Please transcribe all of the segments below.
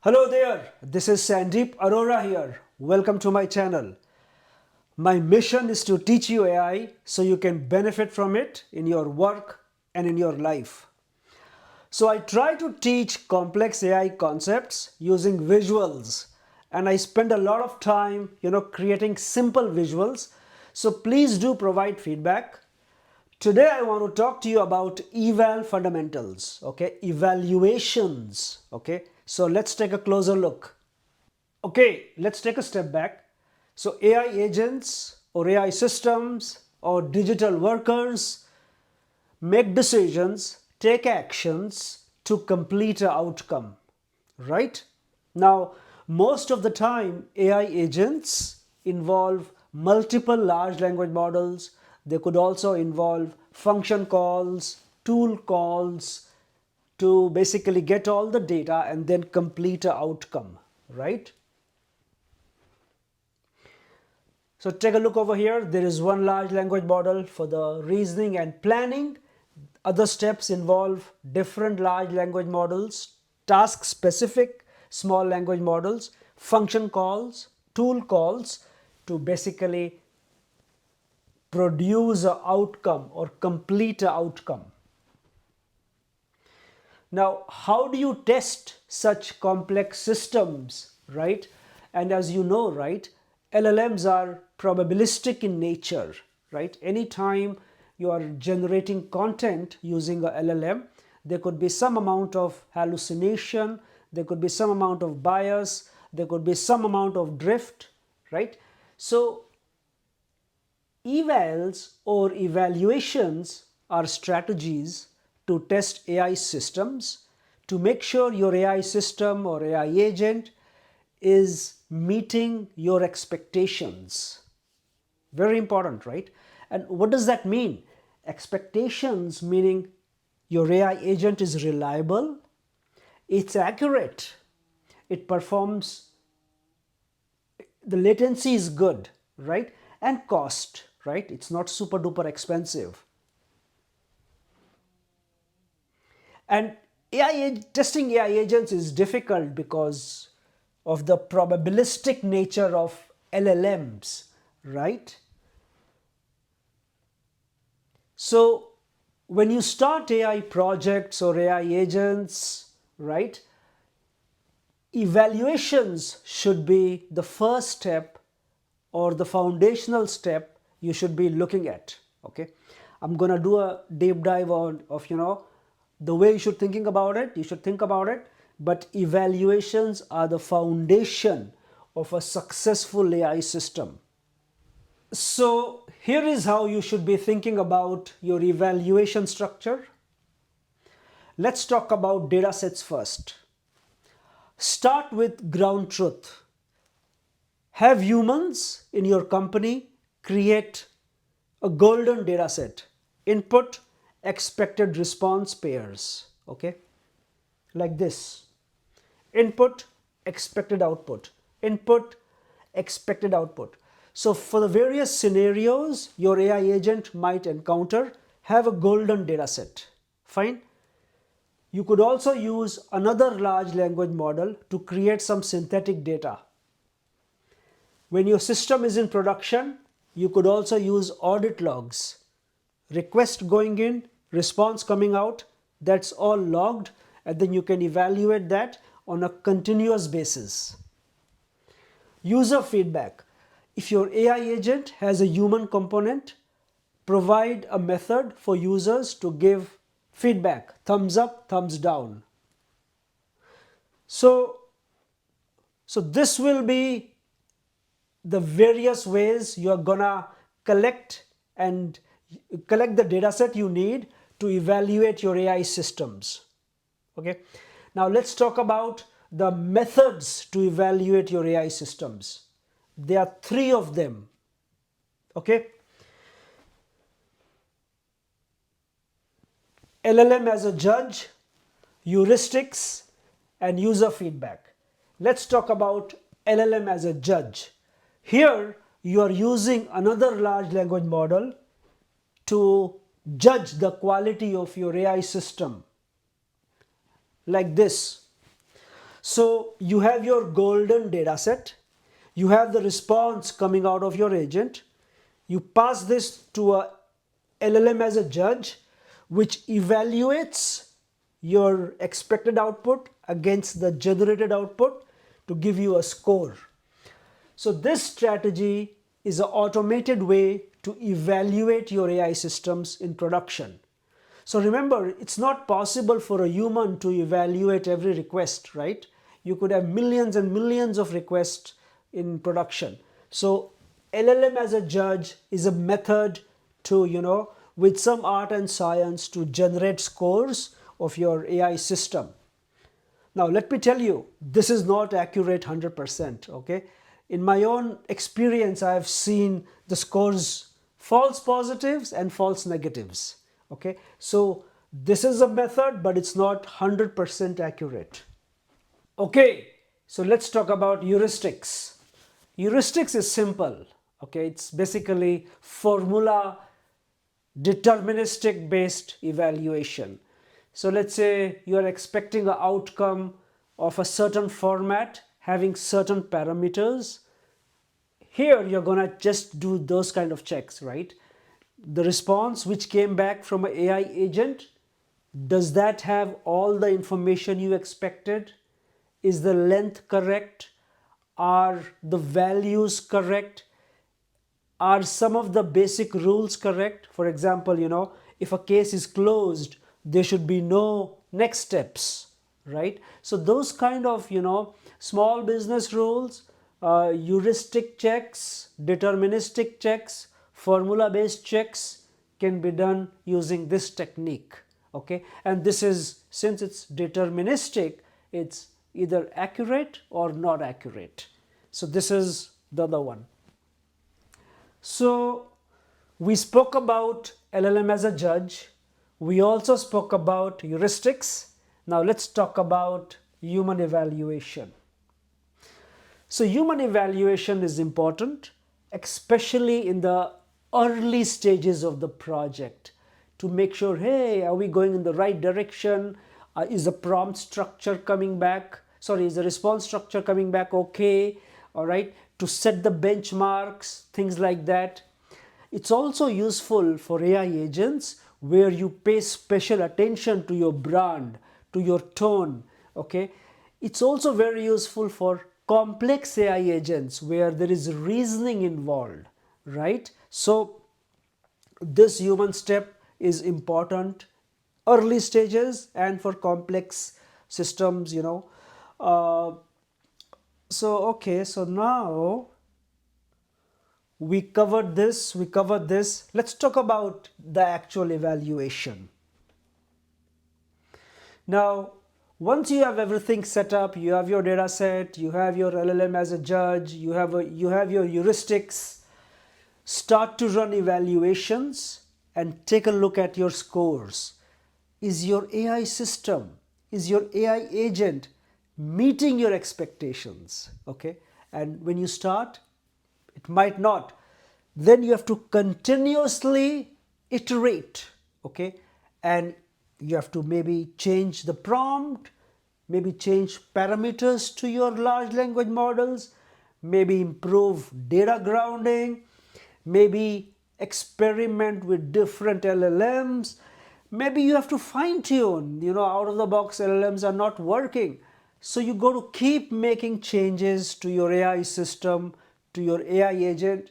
Hello there, this is Sandeep Arora here. Welcome to my channel. My mission is to teach you AI so you can benefit from it in your work and in your life. So I try to teach complex AI concepts using visuals, and I spend a lot of time, creating simple visuals. So please do provide feedback. Today I want to talk to you about eval fundamentals, okay? Evaluations, okay? So let's take a closer look. Okay, let's take a step back. So AI agents or AI systems or digital workers make decisions, take actions to complete an outcome, right? Now, most of the time, AI agents involve multiple large language models. They could also involve function calls, tool calls to basically get all the data and then complete an outcome, right? So take a look over here. There is one large language model for the reasoning and planning. Other steps involve different large language models, task specific small language models, function calls, tool calls to basically produce an outcome or complete an outcome. Now, how do you test such complex systems, right? And as you know, right, LLMs are probabilistic in nature, right? Anytime you are generating content using a LLM, there could be some amount of hallucination, there could be some amount of bias, there could be some amount of drift, right? So evals or evaluations are strategies to test AI systems to make sure your AI system or AI agent is meeting your expectations. Very important, right? And what does that mean? Expectations meaning your AI agent is reliable, it's accurate, it performs, the latency is good, right? And cost, right? It's not super duper expensive. And testing AI agents is difficult because of the probabilistic nature of LLMs, right? So when you start AI projects or AI agents, right, evaluations should be the first step or the foundational step you should be looking at. Okay, I'm gonna do a deep dive on of the way you should thinking about it. You should think about it, but evaluations are the foundation of a successful AI system. So here is how you should be thinking about your evaluation structure. Let's talk about data sets first. Start with ground truth. Have humans in your company create a golden data set. Input, expected response pairs. Okay, like this. Input, expected output. Input, expected output. So for the various scenarios your AI agent might encounter, have a golden data set. Fine. You could also use another large language model to create some synthetic data. When your system is in production, you could also use audit logs. Request going in, response coming out, that's all logged, and then you can evaluate that on a continuous basis. User feedback. If your AI agent has a human component, provide a method for users to give feedback, thumbs up, thumbs down. So this will be the various ways you're gonna collect the data set you need to evaluate your AI systems. Okay, now let's talk about the methods to evaluate your AI systems. There are three of them. Okay, LLM as a judge, heuristics, and user feedback. Let's talk about LLM as a judge. Here you are using another large language model to judge the quality of your AI system, like this. So you have your golden data set, you have the response coming out of your agent, you pass this to a LLM as a judge, which evaluates your expected output against the generated output to give you a score. So this strategy is an automated way to evaluate your AI systems in production. So remember, it's not possible for a human to evaluate every request, right? You could have millions and millions of requests in production. So LLM as a judge is a method to, with some art and science to generate scores of your AI system. Now, let me tell you, this is not accurate 100%, okay? In my own experience, I have seen the scores false positives and false negatives, okay? So, this is a method, but it's not 100% accurate. Okay, so let's talk about heuristics. Heuristics is simple, okay? It's basically formula deterministic based evaluation. So let's say you are expecting an outcome of a certain format having certain parameters. Here you're gonna just do those kind of checks, right? The response which came back from an AI agent, does that have all the information you expected? Is the length correct? Are the values correct? Are some of the basic rules correct? For example, if a case is closed, there should be no next steps, right? So those kind of, small business rules, heuristic checks, deterministic checks, formula based checks can be done using this technique, okay? And this is, since it's deterministic, it's either accurate or not accurate. So this is the other one. So we spoke about LLM as a judge. We also spoke about heuristics. Now let's talk about human evaluation. So human evaluation is important, especially in the early stages of the project, to make sure, hey, are we going in the right direction? Is the prompt structure coming back? Sorry, is the response structure coming back okay? All right, to set the benchmarks, things like that. It's also useful for AI agents where you pay special attention to your brand, to your tone, okay? It's also very useful for complex AI agents where there is reasoning involved, right? So this human step is important early stages and for complex systems, okay, so now we covered this. Let's talk about the actual evaluation. Now, once you have everything set up, you have your data set, you have your LLM as a judge, you have your heuristics, start to run evaluations and take a look at your scores. Is your AI system, is your AI agent meeting your expectations? Okay, and when you start, it might not. Then you have to continuously iterate, okay, and you have to maybe change the prompt, maybe change parameters to your large language models, maybe improve data grounding, maybe experiment with different LLMs. Maybe you have to fine tune, out of the box LLMs are not working. So you got to keep making changes to your AI system, to your AI agent,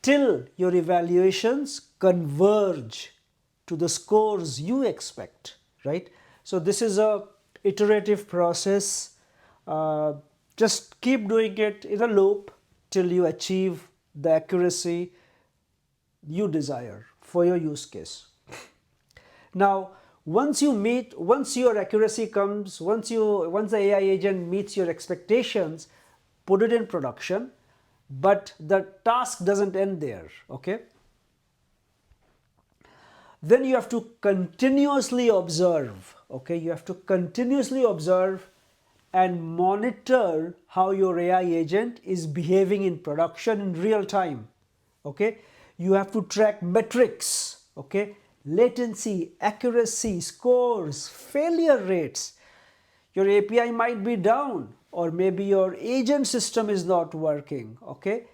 till your evaluations converge to the scores you expect, right? So this is a iterative process. Just keep doing it in a loop till you achieve the accuracy you desire for your use case. Now, once your accuracy comes, once the AI agent meets your expectations, put it in production, but the task doesn't end there, okay? Then you have to continuously observe, okay? You have to continuously observe and monitor how your AI agent is behaving in production in real time, okay? You have to track metrics, okay? Latency, accuracy, scores, failure rates. your API might be down, or maybe your agent system is not working. Okay,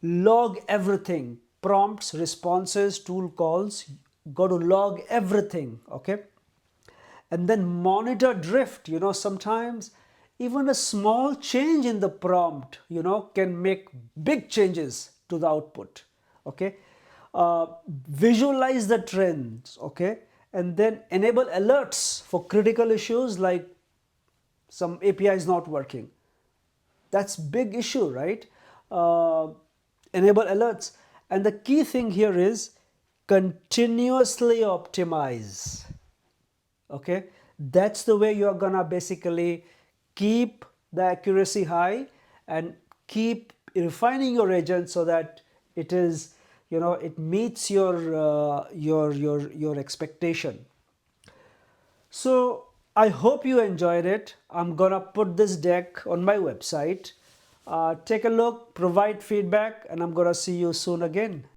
log everything, prompts, responses, tool calls, got to log everything. Okay, and then monitor drift. Sometimes even a small change in the prompt can make big changes to the output. Okay, visualize the trends. Okay, and then enable alerts for critical issues like some API is not working. That's big issue, right? uh, Enable alerts, and the key thing here is continuously optimize. Okay, that's the way you're gonna basically keep the accuracy high and keep refining your agent so that it is, it meets your expectation. So I hope you enjoyed it. I'm gonna put this deck on my website. Take a look, provide feedback, and I'm gonna see you soon again.